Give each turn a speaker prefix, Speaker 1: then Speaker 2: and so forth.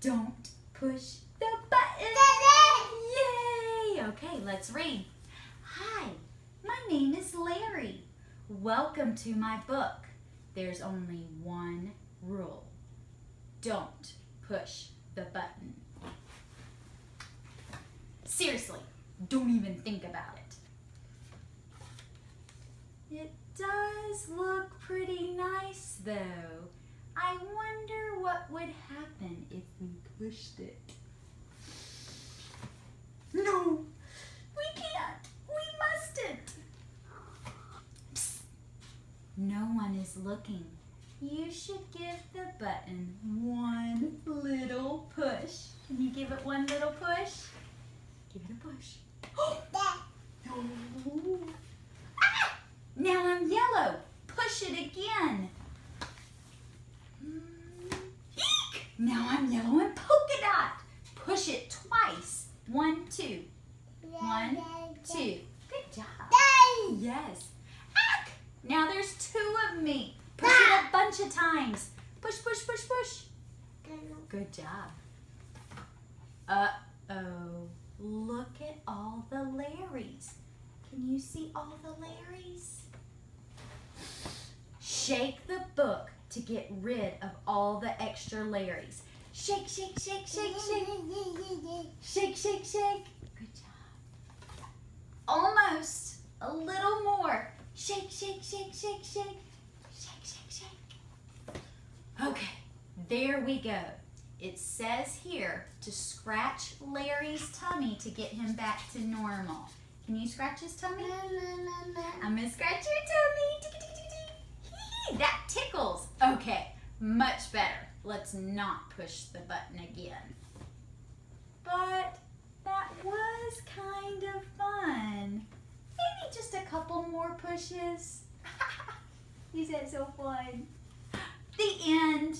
Speaker 1: Don't push the button. Yay! Okay, let's read. Hi, my name is Larry. Welcome to my book. There's only one rule. Don't push the button. Seriously, don't even think about it. It does look pretty nice, though. I wonder what would happen if we pushed it. No, we can't. We mustn't. Psst. No one is looking. You should give the button one little push. Can you give it one little push? Give it a push. No. Ah! Now I'm yellow. Push it again. Eek! Now I'm yellow and polka dot. Push it twice. 1, 2. 1, 2. Good job. Yes. Ack! Now there's 2 of me. Push it a bunch of times. Push, push, push, push. Good job. Uh-oh. Look at all the Larrys. Can you see all the Larrys? Shake the book to get rid of all the extra Larrys. Shake, shake, shake, shake, shake. Shake, shake, shake. Good job. Almost. A little more. Shake, shake, shake, shake, shake. Shake, shake, shake. Okay, there we go. It says here to scratch Larry's tummy to get him back to normal. Can you scratch his tummy? I'm going to scratch your tummy. That tickles. Okay, much better. Let's not push the button again. But that was kind of fun. Maybe just a couple more pushes. Is that so fun? The end.